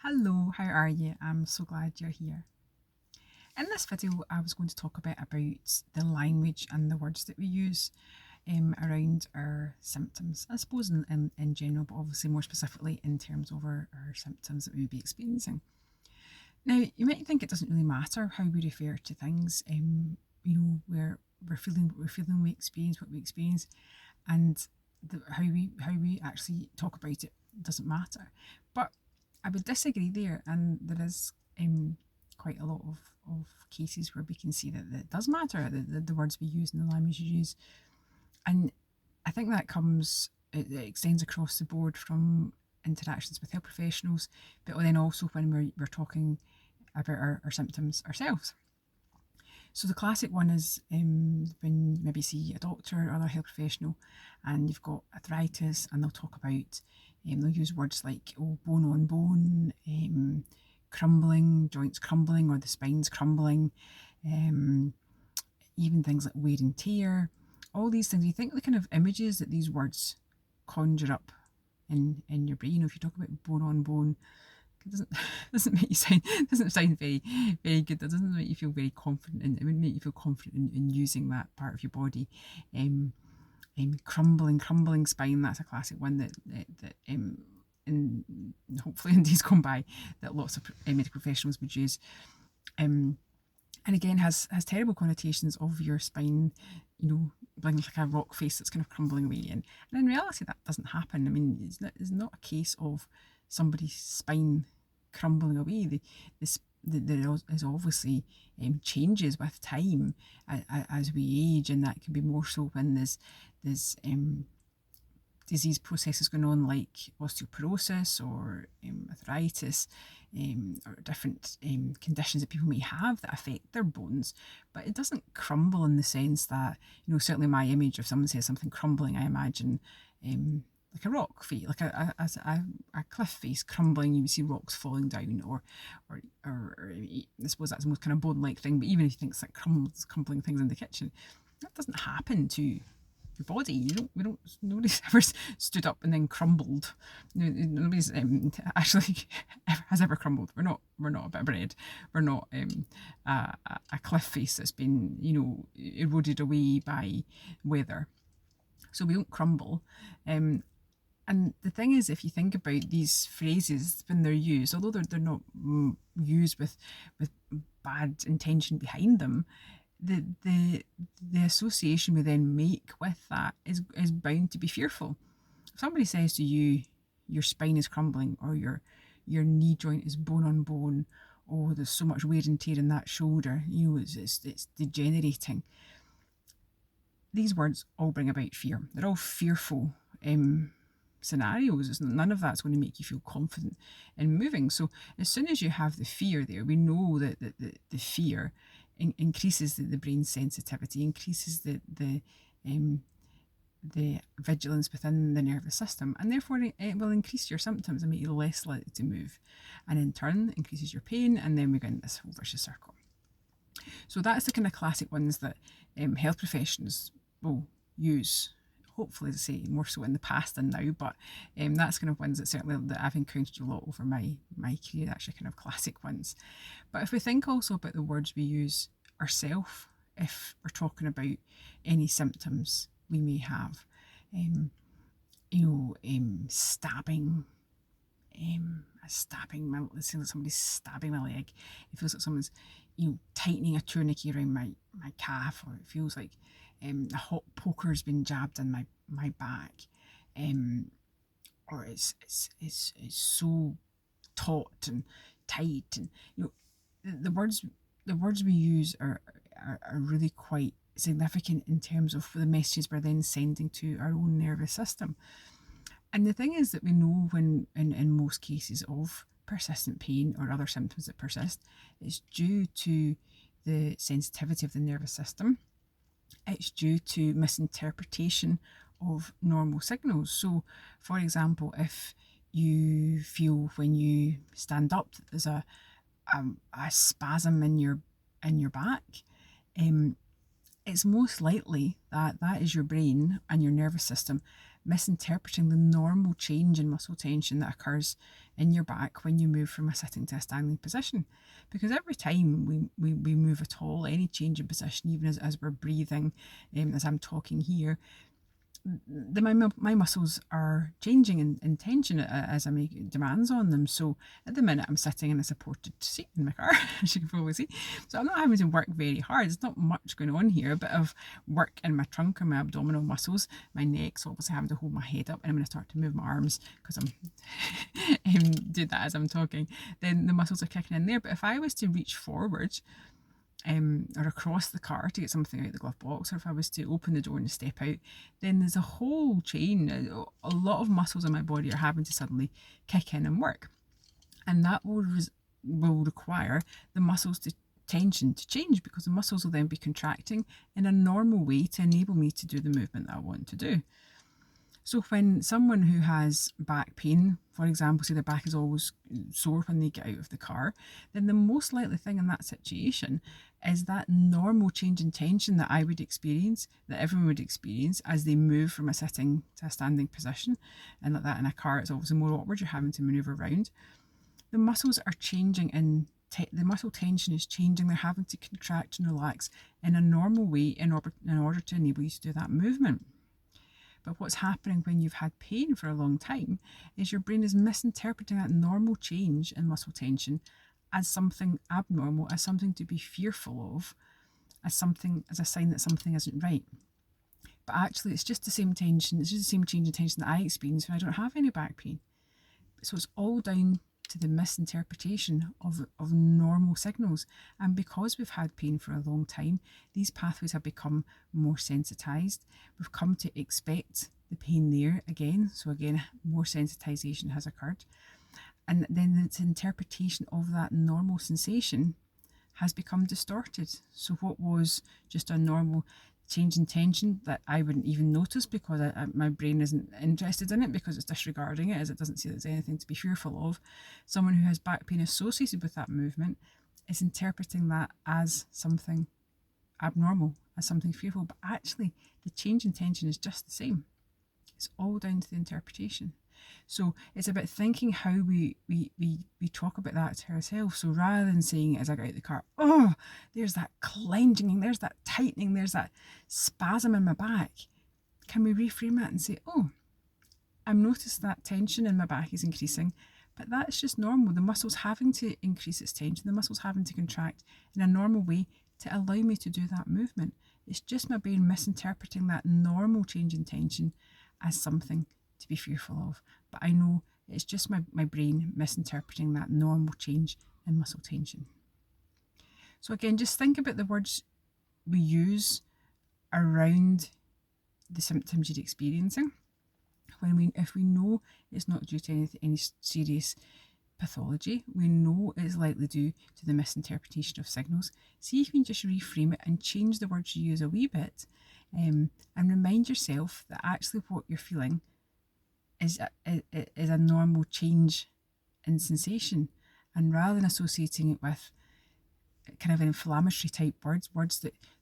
Hello, how are you? I'm so glad you're here. In this video, I was going to talk a bit about the language and the words that we use around our symptoms. I suppose in general, but obviously more specifically in terms of our symptoms that we would be experiencing. Now, you might think it doesn't really matter how we refer to things. We're feeling what we're feeling, we experience what we experience, and how we actually talk about it doesn't matter. But I would disagree there, and there is quite a lot of cases where we can see that it does matter, the words we use and the language we use. And I think that it extends across the board from interactions with health professionals, but then also when we're talking about our symptoms ourselves. So the classic one is when you maybe see a doctor or other health professional and you've got arthritis, and they'll talk about, they'll use words like bone on bone, crumbling, joints crumbling, or the spine's crumbling, even things like wear and tear. All these things, you think the kind of images that these words conjure up in your brain. If you talk about bone on bone, it doesn't make you sound very good. That doesn't make you feel very confident, and it wouldn't make you feel confident in using that part of your body. Crumbling spine. That's a classic one that and hopefully in days gone by that lots of medical professionals would use. And again has terrible connotations of your spine, being like a rock face that's kind of crumbling away. And in reality, that doesn't happen. I mean, it's not a case of somebody's spine crumbling away. There is obviously changes with time as we age, and that can be more so when there's disease processes going on, like osteoporosis or arthritis, or different conditions that people may have that affect their bones. But it doesn't crumble in the sense that, certainly my image, if someone says something crumbling, I imagine like a rock face, like a cliff face crumbling. You see rocks falling down, or I suppose that's the most kind of bone-like thing. But even if you think it's like crumbling things in the kitchen, that doesn't happen to your body. Nobody's ever stood up and then crumbled. Nobody's actually has ever crumbled. We're not a bit of bread. We're not a cliff face that's been eroded away by weather. So we don't crumble. And the thing is, if you think about these phrases when they're used, although they're not used with bad intention behind them, the association we then make with that is bound to be fearful. If somebody says to you, your spine is crumbling, or your knee joint is bone on bone, or there's so much wear and tear in that shoulder, it's degenerating. These words all bring about fear. They're all fearful scenarios. None of that's going to make you feel confident in moving. So as soon as you have the fear there, we know that the fear increases the brain's sensitivity, increases the vigilance within the nervous system, and therefore it will increase your symptoms and make you less likely to move, and in turn increases your pain, and then we go into this whole vicious circle. So that's the kind of classic ones that health professions will use, hopefully, to say, more so in the past than now, but that's kind of ones that certainly that I've encountered a lot over my career, actually kind of classic ones. But if we think also about the words we use ourselves, if we're talking about any symptoms we may have, stabbing, let's say that somebody's stabbing my leg. It feels like someone's tightening a tourniquet around my calf, or it feels like a hot poker's been jabbed in my back, or it's so taut and tight. And the words we use are really quite significant in terms of the messages we're then sending to our own nervous system. And the thing is that we know when in most cases of persistent pain or other symptoms that persist, it's due to the sensitivity of the nervous system. It's due to misinterpretation of normal signals. So, for example, if you feel when you stand up that there's a spasm in your back, it's most likely that is your brain and your nervous system misinterpreting the normal change in muscle tension that occurs in your back when you move from a sitting to a standing position. Because every time we move at all, any change in position, even as we're breathing, as I'm talking here, my muscles are changing in tension as I make demands on them. So at the minute I'm sitting in a supported seat in my car, as you can probably see. So I'm not having to work very hard. There's not much going on here, a bit of work in my trunk and my abdominal muscles. My neck's obviously having to hold my head up, and I'm going to start to move my arms because I'm doing that as I'm talking. Then the muscles are kicking in there. But if I was to reach forward, or across the car to get something out of the glove box, or if I was to open the door and step out, then there's a whole chain. A lot of muscles in my body are having to suddenly kick in and work. And that will require the muscles to tension to change, because the muscles will then be contracting in a normal way to enable me to do the movement that I want to do. So when someone who has back pain, for example, say their back is always sore when they get out of the car, then the most likely thing in that situation is that normal change in tension that I would experience, that everyone would experience as they move from a sitting to a standing position. And like that in a car, it's obviously more awkward, you're having to manoeuvre around. The muscles are changing and the muscle tension is changing. They're having to contract and relax in a normal way in order to enable you to do that movement. But what's happening when you've had pain for a long time is your brain is misinterpreting that normal change in muscle tension as something abnormal, as something to be fearful of, as a sign that something isn't right. But actually it's just the same tension, it's just the same change in tension that I experience when I don't have any back pain. So it's all down to the misinterpretation of normal signals. And because we've had pain for a long time, these pathways have become more sensitized. We've come to expect the pain there again. So again, more sensitization has occurred. And then its interpretation of that normal sensation has become distorted. So what was just a normal change in tension that I wouldn't even notice because my brain isn't interested in it, because it's disregarding it as it doesn't see there's anything to be fearful of. Someone who has back pain associated with that movement is interpreting that as something abnormal, as something fearful, but actually the change in tension is just the same. It's all down to the interpretation. So it's about thinking how we talk about that to ourselves. So rather than saying as I get out the car, oh, there's that clenching, there's that tightening, there's that spasm in my back, can we reframe it and say, oh, I've noticed that tension in my back is increasing, but that's just normal. The muscle's having to increase its tension, the muscle's having to contract in a normal way to allow me to do that movement. It's just my brain misinterpreting that normal change in tension as something to be fearful of. But I know it's just my brain misinterpreting that normal change in muscle tension. So again, just think about the words we use around the symptoms you're experiencing. If we know it's not due to any serious pathology, we know it's likely due to the misinterpretation of signals. See if you can just reframe it and change the words you use a wee bit, and remind yourself that actually what you're feeling is a normal change in sensation. And rather than associating it with kind of inflammatory type words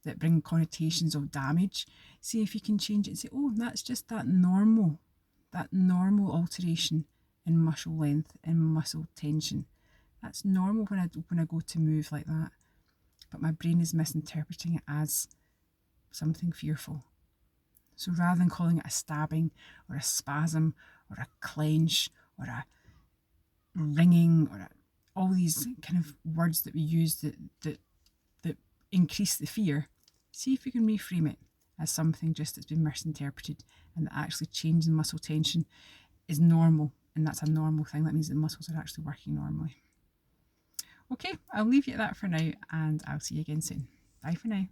that bring connotations of damage, see if you can change it and say, oh, that's just that normal alteration in muscle length and muscle tension. That's normal when I go to move like that. But my brain is misinterpreting it as something fearful. So rather than calling it a stabbing or a spasm or a clench or a ringing or all these kind of words that we use that increase the fear, see if you can reframe it as something just that's been misinterpreted, and that actually changing muscle tension is normal, and that's a normal thing. That means the muscles are actually working normally. Okay, I'll leave you at that for now, and I'll see you again soon. Bye for now.